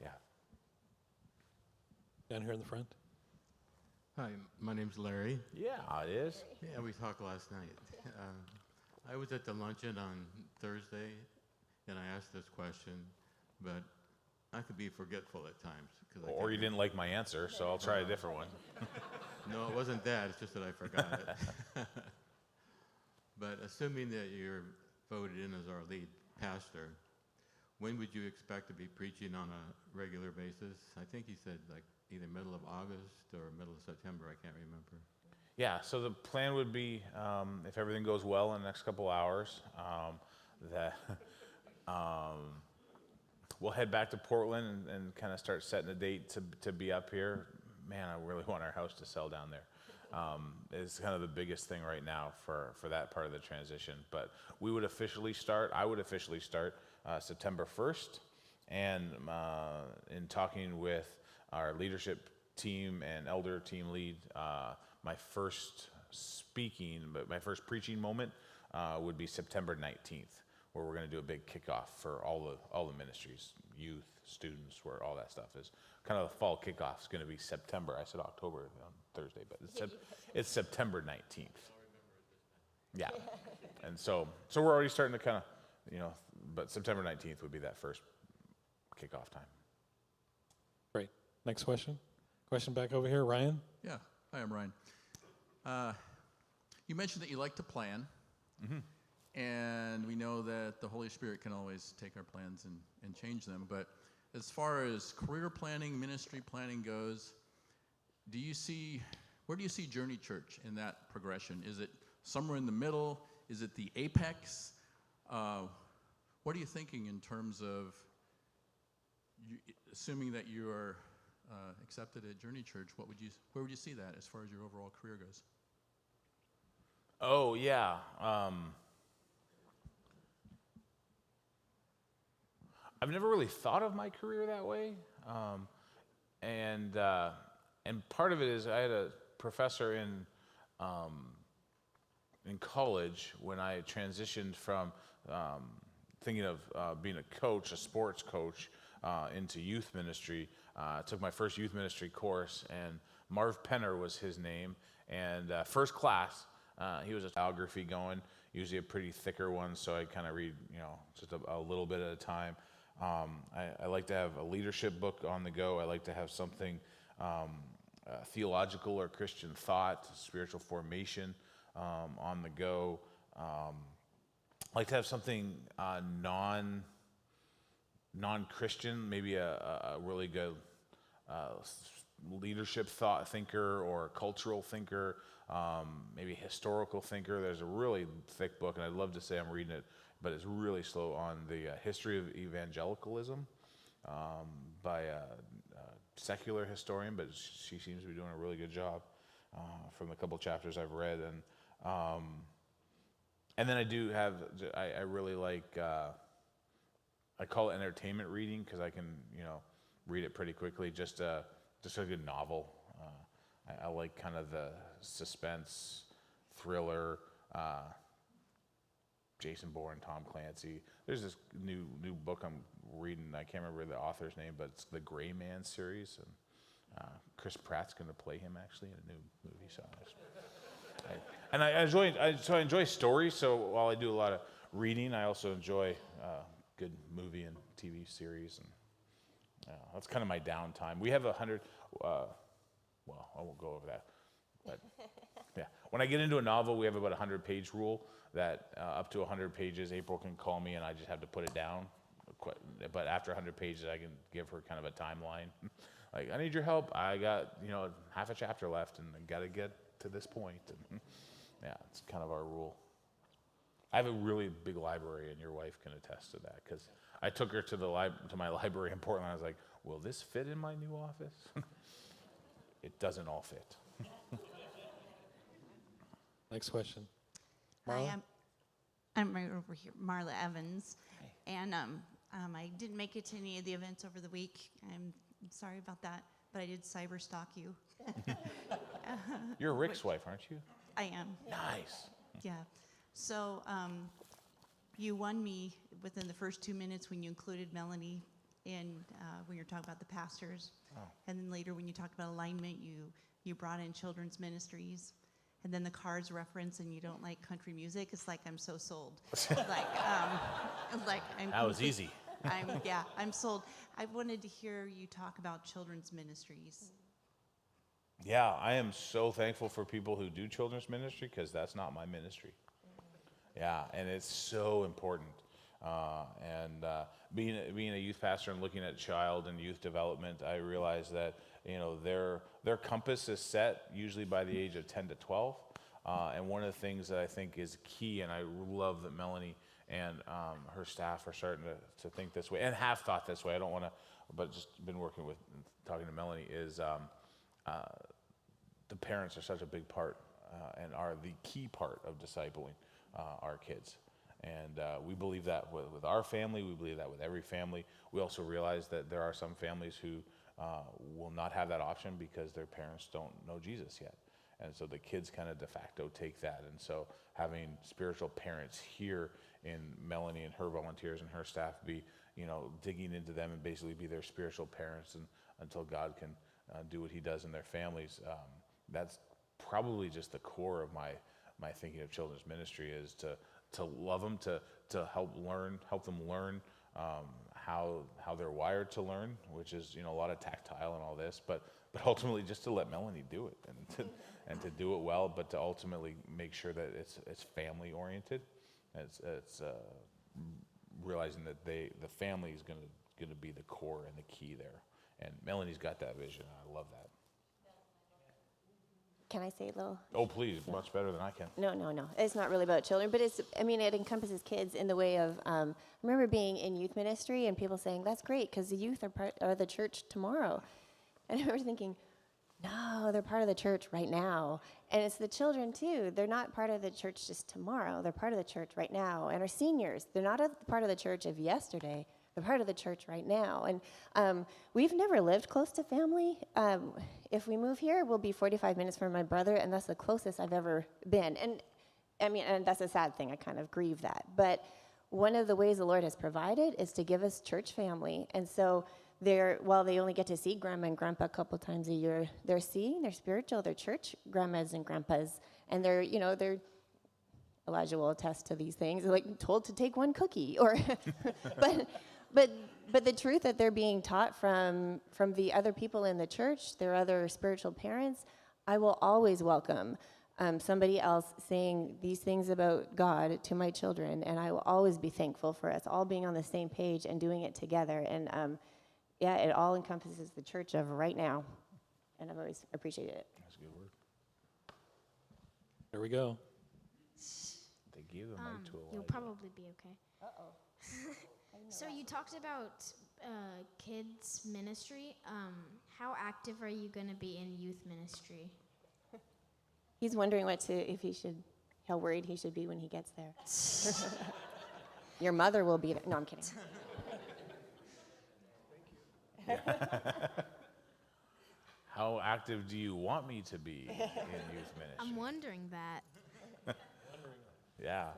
Yeah. Down here in the front. Hi, my name's Larry. Yeah, it is. Yeah, we talked last night. I was at the luncheon on Thursday, and I asked this question, but I could be forgetful at times. Or you didn't like my answer, so I'll try a different one. No, it wasn't that. It's just that I forgot it. But assuming that you're voted in as our lead pastor, when would you expect to be preaching on a regular basis? I think he said like either middle of August or middle of September. I can't remember. Yeah, so the plan would be, if everything goes well in the next couple hours, that we'll head back to Portland and kind of start setting a date to be up here. Man, I really want our house to sell down there. It's kind of the biggest thing right now for that part of the transition. But I would officially start September 1st. And in talking with our leadership team and elder team lead, my first preaching moment would be September 19th, where we're going to do a big kickoff for all the ministries, youth, students, where all that stuff is. Kind of the fall kickoff is going to be September. I said October on Thursday, but it's September 19th. Yeah, and so we're already starting to kind of, but September 19th would be that first kickoff time. Great. Next question. Question back over here, Ryan. Yeah. Hi, I'm Ryan. You mentioned that you like to plan. Mm-hmm. And we know that the Holy Spirit can always take our plans and change them. But as far as career planning, ministry planning goes, where do you see Journey Church in that progression? Is it somewhere in the middle? Is it the apex? What are you thinking in terms of, assuming that you are accepted at Journey Church, where would you see that as far as your overall career goes? Oh, yeah. I've never really thought of my career that way. And part of it is I had a professor in college when I transitioned from thinking of being a coach, a sports coach, into youth ministry. I took my first youth ministry course, and Marv Penner was his name. And first class, he was a biography going, usually a pretty thicker one, so I kind of read, just a little bit at a time. I like to have a leadership book on the go. I like to have something theological or Christian thought, spiritual formation on the go. I like to have something non-Christian, maybe a really good leadership thought thinker or cultural thinker, maybe historical thinker. There's a really thick book, and I'd love to say I'm reading it, but it's really slow, on the history of evangelicalism by a secular historian, but she seems to be doing a really good job from the couple chapters I've read. And then I do have, I really like, I call it entertainment reading because I can, read it pretty quickly. Just a good novel. I like kind of the suspense, thriller, Jason Bourne, Tom Clancy. There's this new book I'm reading. I can't remember the author's name, but it's the Gray Man series, and Chris Pratt's going to play him actually in a new movie. So, I enjoy stories. So while I do a lot of reading, I also enjoy good movie and TV series, and that's kind of my downtime. We have 100. Well, I won't go over that, but yeah. When I get into a novel, we have about 100-page rule that up to 100 pages, April can call me and I just have to put it down. But after 100 pages, I can give her kind of a timeline. Like, I need your help. I got, half a chapter left and I got to get to this point. And yeah, it's kind of our rule. I have a really big library, and your wife can attest to that, because I took her to my library in Portland. I was like, will this fit in my new office? It doesn't all fit. Next question. Hi, Marla? I'm right over here, Marla Evans. And I didn't make it to any of the events over the week. I'm sorry about that, but I did cyber stalk you. You're Rick's wife, aren't you? I am. Nice. Yeah. So you won me within the first 2 minutes when you included Melanie in when you're talking about the pastors. Oh. And then later when you talked about alignment, you brought in children's ministries. And then the Cars reference, and you don't like country music. It's like, I'm so sold. That was easy. I'm sold. I wanted to hear you talk about children's ministries. Yeah, I am so thankful for people who do children's ministry, because that's not my ministry. Yeah, and it's so important. Being a youth pastor and looking at child and youth development, I realize that their compass is set usually by the age of 10 to 12. And one of the things that I think is key, and I love that Melanie and her staff are starting to think this way, and have thought this way. I don't want to, but just been talking to Melanie, is the parents are such a big part and are the key part of discipling our kids. And we believe that with our family. We believe that with every family. We also realize that there are some families who will not have that option because their parents don't know Jesus yet. And so the kids kind of de facto take that. And so having spiritual parents here in Melanie and her volunteers and her staff be, digging into them and basically be their spiritual parents until God can do what he does in their families. That's probably just the core of my thinking of children's ministry, is to love them, to help them learn how they're wired to learn, which is a lot of tactile and all this, but ultimately just to let Melanie do it and to do it well, but to ultimately make sure that it's family oriented. It's realizing that the family is going to be the core and the key there, and Melanie's got that vision. I love that. Can I say a little? Oh, please, much better than I can. No. It's not really about children, but it encompasses kids in the way of, I remember being in youth ministry and people saying, that's great, because the youth are the church tomorrow. And I remember thinking, no, they're part of the church right now. And it's the children, too. They're not part of the church just tomorrow. They're part of the church right now. And our seniors, they're not a part of the church of yesterday. the part of the church right now. And we've never lived close to family. If we move here, we'll be 45 minutes from my brother, and that's the closest I've ever been. And I mean, and that's a sad thing. I kind of grieve that. But one of the ways the Lord has provided is to give us church family. And so while they only get to see grandma and grandpa a couple times a year, they're seeing their spiritual, their church grandmas and grandpas. And they're Elijah will attest to these things. They're like told to take one cookie, or, but the truth that they're being taught from the other people in the church, their other spiritual parents, I will always welcome somebody else saying these things about God to my children, and I will always be thankful for us all being on the same page and doing it together. And it all encompasses the church of right now, and I've always appreciated it. That's a good word. There we go. They gave the mic to Elijah. You'll probably be okay. So you talked about kids ministry. How active are you going to be in youth ministry? He's wondering how worried he should be when he gets there. Your mother will be there. No, I'm kidding. How active do you want me to be in youth ministry? I'm wondering that. Yeah.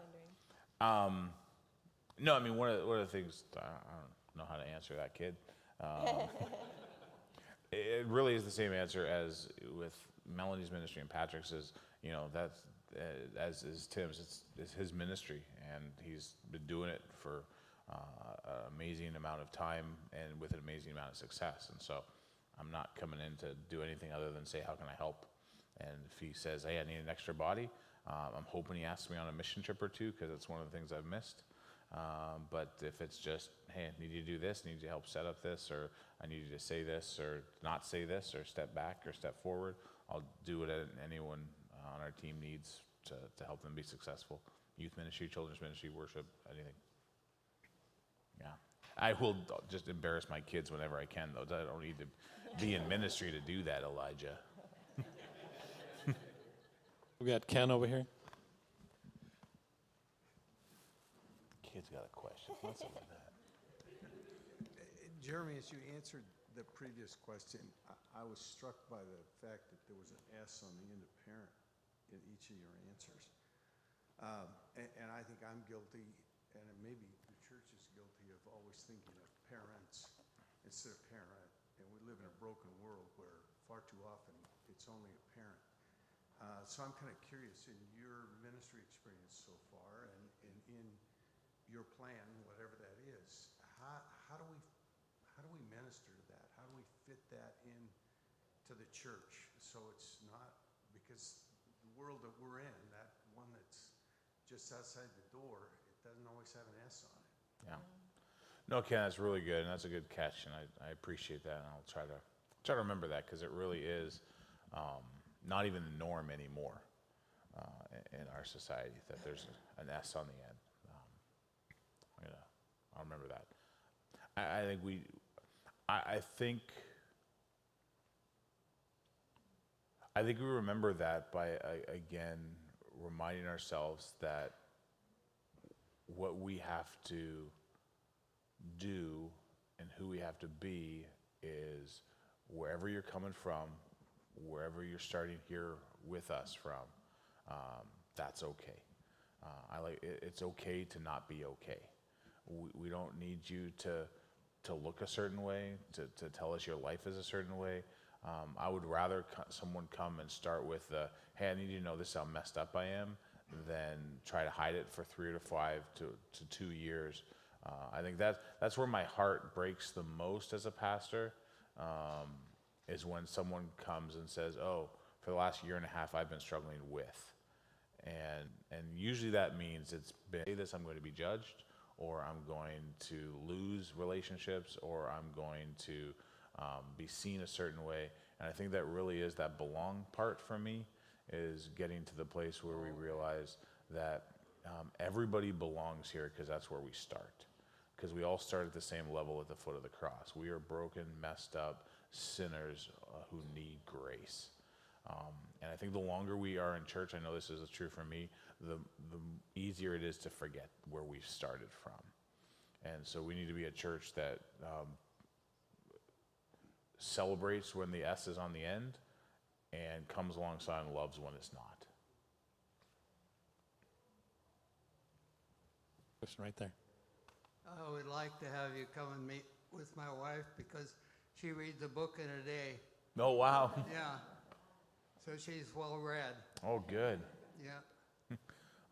No, I mean, one of the things, I don't know how to answer that, kid. It really is the same answer as with Melanie's ministry and Patrick's is, that's, as is Tim's, it's his ministry, and he's been doing it for an amazing amount of time and with an amazing amount of success. And so I'm not coming in to do anything other than say, how can I help? And if he says, hey, I need an extra body, I'm hoping he asks me on a mission trip or two, because it's one of the things I've missed. But if it's just, hey, I need you to do this, I need you to help set up this, or I need you to say this, or not say this, or step back or step forward, I'll do what anyone on our team needs to help them be successful. Youth ministry, children's ministry, worship, anything. Yeah. I will just embarrass my kids whenever I can, though. I don't need to be in ministry to do that, Elijah. We got Ken over here. Kid's got a question. What's up with that? Jeremy, as you answered the previous question, I was struck by the fact that there was an S on the end of parent in each of your answers. And I think I'm guilty, and maybe the church is guilty of always thinking of parents instead of parent. And we live in a broken world where far too often it's only a parent. So I'm kind of curious, in your ministry experience so far, and in your plan, whatever that is, how do we minister to that? How do we fit that in to the church so it's not, because the world that we're in, that one that's just outside the door, it doesn't always have an S on it. Yeah. No, Ken, that's really good, and that's a good catch, and I appreciate that, and I'll try to remember that, because it really is not even the norm anymore in our society that there's an S on the end. I'll remember that. I think we remember that by again reminding ourselves that what we have to do and who we have to be is wherever you're coming from, wherever you're starting here with us from, that's okay. It's okay to not be okay. We don't need you to look a certain way, to tell us your life is a certain way. I would rather someone come and start with the, hey, I need you to know this is how messed up I am, than try to hide it for 3 to 5 to 2 years. I think that's where my heart breaks the most as a pastor, is when someone comes and says, oh, for the last 1.5 years I've been struggling with. And usually that means it's been, say this, I'm going to be judged, or I'm going to lose relationships, or I'm going to be seen a certain way. And I think that really is that belong part for me, is getting to the place where we realize that everybody belongs here, because that's where we start. Because we all start at the same level at the foot of the cross. We are broken, messed up sinners who need grace. And I think the longer we are in church, I know this is true for me, the easier it is to forget where we've started from. And so we need to be a church that celebrates when the S is on the end and comes alongside and loves when it's not. Question right there. I would like to have you come and meet with my wife because she reads a book in a day. Oh, wow. Yeah. So she's well read. Oh, good. Yeah.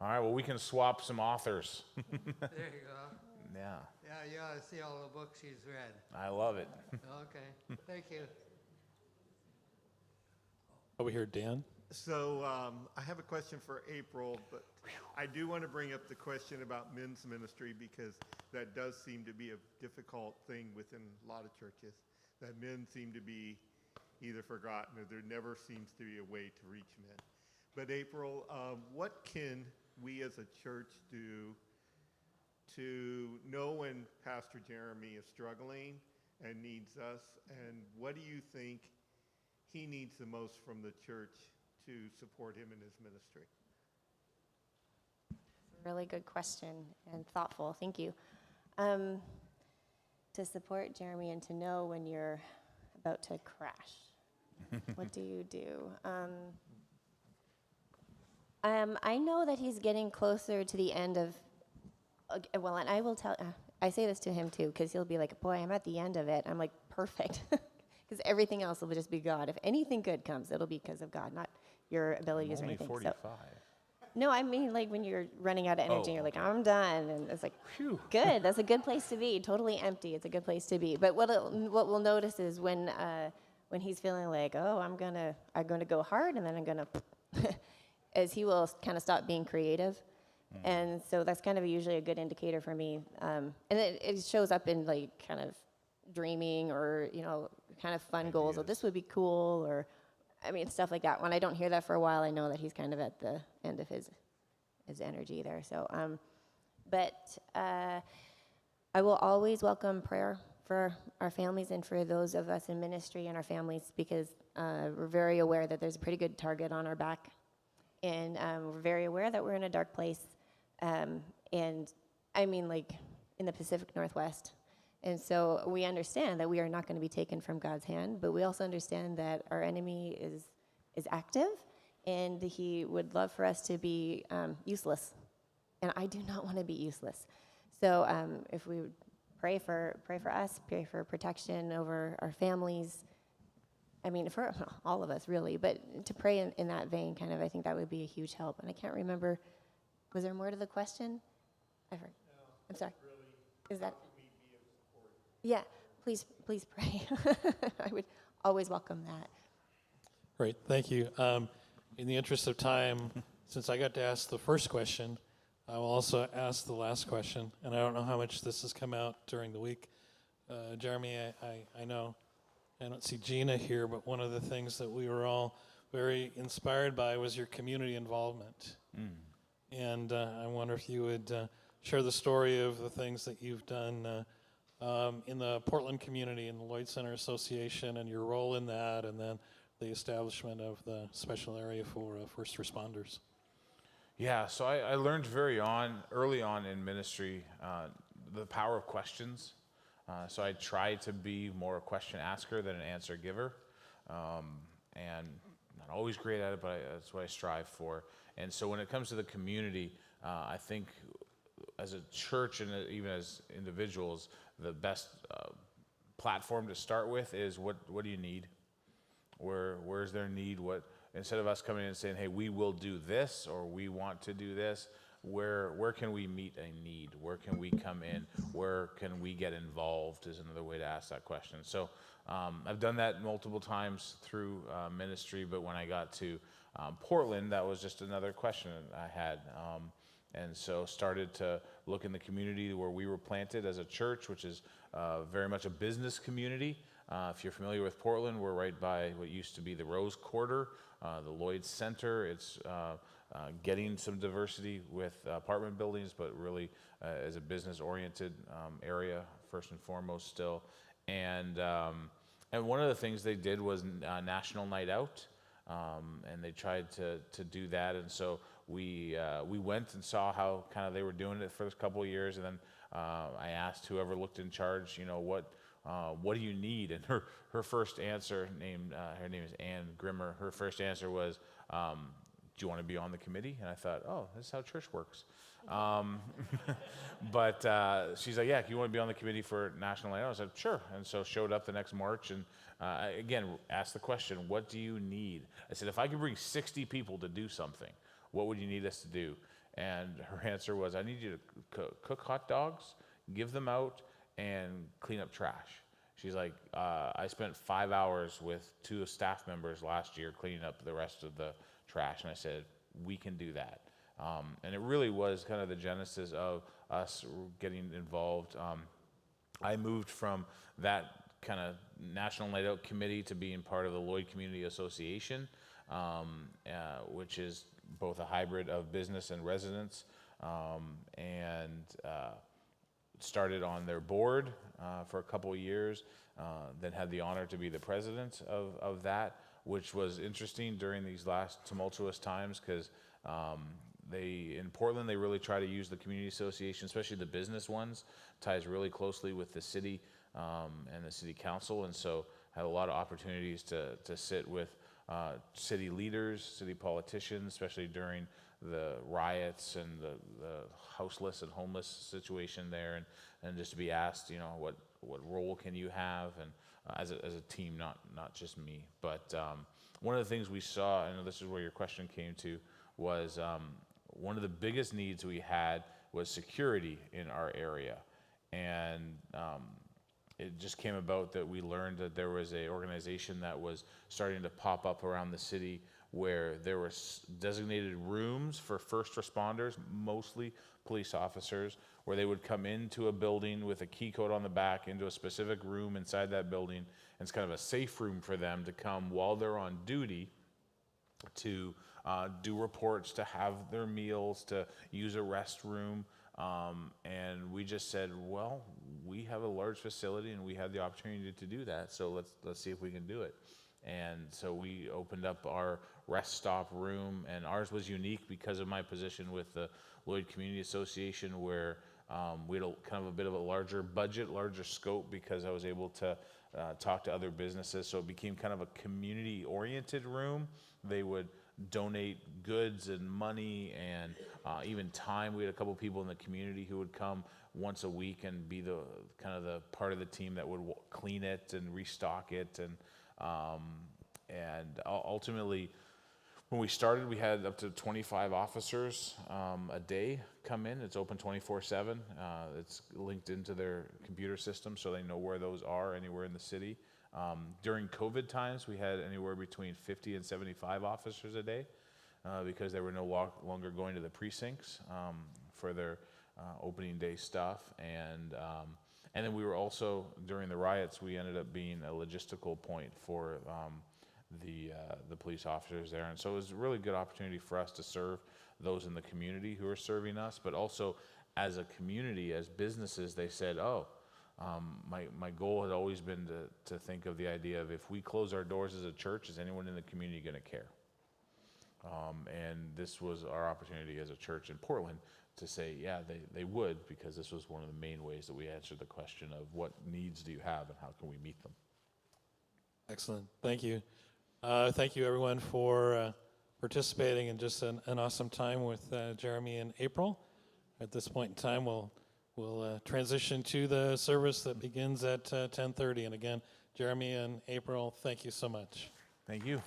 All right, well, we can swap some authors. There you go. Yeah. Yeah, you ought to see all the books she's read. I love it. Okay. Thank you. Over here, Dan. So I have a question for April, but I do want to bring up the question about men's ministry because that does seem to be a difficult thing within a lot of churches, that men seem to be either forgotten or there never seems to be a way to reach men. But April, what can we as a church do to know when Pastor Jeremy is struggling and needs us, and what do you think he needs the most from the church to support him in his ministry? Really good question and thoughtful. Thank you. To support Jeremy and to know when you're about to crash, what do you do? I know that he's getting closer to the end of, well, and I will tell, I say this to him too, because he'll be like, boy, I'm at the end of it. I'm like, perfect. Because everything else will just be God. If anything good comes, it'll be because of God, not your abilities or anything. 45. So, no, I mean like when you're running out of energy, you're like, I'm done, and it's like, phew, good. That's a good place to be. Totally empty. It's a good place to be. But what we'll notice is when he's feeling like, oh, I'm gonna go hard, and then I'm gonna, as he will kind of stop being creative, and so that's kind of usually a good indicator for me. And it shows up in like kind of dreaming or kind of fun goals. Oh, this would be cool, or I mean, stuff like that. When I don't hear that for a while, I know that he's kind of at the end of his energy there. So, but I will always welcome prayer for our families and for those of us in ministry and our families, because we're very aware that there's a pretty good target on our back, and we're very aware that we're in a dark place, and I mean, like in the Pacific Northwest. And so we understand that we are not going to be taken from God's hand, but we also understand that our enemy is active, and he would love for us to be useless. And I do not want to be useless. So if we would pray for us, pray for protection over our families. I mean, for all of us, really. But to pray in that vein, kind of, I think that would be a huge help. And I can't remember, was there more to the question? I'm sorry. Is that? Yeah, please pray. I would always welcome that. Great, thank you. In the interest of time, since I got to ask the first question, I will also ask the last question. And I don't know how much this has come out during the week. Jeremy, I know, I don't see Gina here, but one of the things that we were all very inspired by was your community involvement. And I wonder if you would share the story of the things that you've done in the Portland community, in the Lloyd Center Association, and your role in that, and then the establishment of the special area for first responders. Yeah, so I learned early on in ministry, the power of questions. So I try to be more a question asker than an answer giver. And not always great at it, but that's what I strive for. And so when it comes to the community, I think as a church and even as individuals, the best platform to start with is what do you need? Where's their need? Instead of us coming in and saying, hey, we will do this or we want to do this, where can we meet a need? Where can we come in? Where can we get involved is another way to ask that question. So I've done that multiple times through ministry, but when I got to Portland, that was just another question I had. And so started to look in the community where we were planted as a church, which is very much a business community. If you're familiar with Portland, we're right by what used to be the Rose Quarter, the Lloyd Center. It's getting some diversity with apartment buildings, but really as a business-oriented area, first and foremost still. And one of the things they did was National Night Out, and they tried to do that. And so we went and saw how kind of they were doing it for a couple of years, and then I asked whoever looked in charge, what do you need? And her first answer, her name is Ann Grimmer. Her first answer was, do you want to be on the committee? And I thought, oh, this is how church works. But she's like, yeah, you want to be on the committee for National Night Out? I said, sure. And so showed up the next March and again, asked the question, what do you need? I said, if I could bring 60 people to do something, what would you need us to do? And her answer was, I need you to cook hot dogs, give them out, and clean up trash. She's like, I spent 5 hours with 2 staff members last year cleaning up the rest of the trash. And I said, we can do that. And it really was kind of the genesis of us getting involved. I moved from that kind of National Night Out committee to being part of the Lloyd Community Association, which is both a hybrid of business and residents, and started on their board for a couple of years, then had the honor to be the president of that, which was interesting during these last tumultuous times because in Portland, they really try to use the community association, especially the business ones, ties really closely with the city and the city council, and so had a lot of opportunities to sit with city leaders, city politicians, especially during the riots and the houseless and homeless situation there, and just to be asked, what role can you have, and as a team, not just me. But one of the things we saw, and this is where your question came to, was one of the biggest needs we had was security in our area, and it just came about that we learned that there was an organization that was starting to pop up around the city where there were designated rooms for first responders, mostly police officers, where they would come into a building with a key code on the back into a specific room inside that building, and it's kind of a safe room for them to come while they're on duty to do reports, to have their meals, to use a restroom. And we just said, well, we have a large facility and we had the opportunity to do that, so let's see if we can do it. And so we opened up our rest stop room, and ours was unique because of my position with the Lloyd Community Association, where we had kind of a bit of a larger budget, larger scope, because I was able to talk to other businesses. So it became kind of a community-oriented room. They would donate goods and money and even time. We had a couple people in the community who would come once a week and be the kind of the part of the team that would clean it and restock it, and ultimately, when we started, we had up to 25 officers a day come in. It's open 24/7. It's linked into their computer system, so they know where those are anywhere in the city. During COVID times, we had anywhere between 50 and 75 officers a day because they were no longer going to the precincts for their opening day stuff. And then we were also, during the riots, we ended up being a logistical point for the police officers there. And so it was a really good opportunity for us to serve those in the community who are serving us, but also as a community, as businesses, they said, my goal had always been to think of the idea of, if we close our doors as a church, is anyone in the community going to care? And this was our opportunity as a church in Portland to say, yeah, they would, because this was one of the main ways that we answered the question of what needs do you have and how can we meet them. Excellent. Thank you. Thank you, everyone, for participating in just an awesome time with Jeremy and April. At this point in time, we'll transition to the service that begins at 10:30. And again, Jeremy and April, thank you so much. Thank you.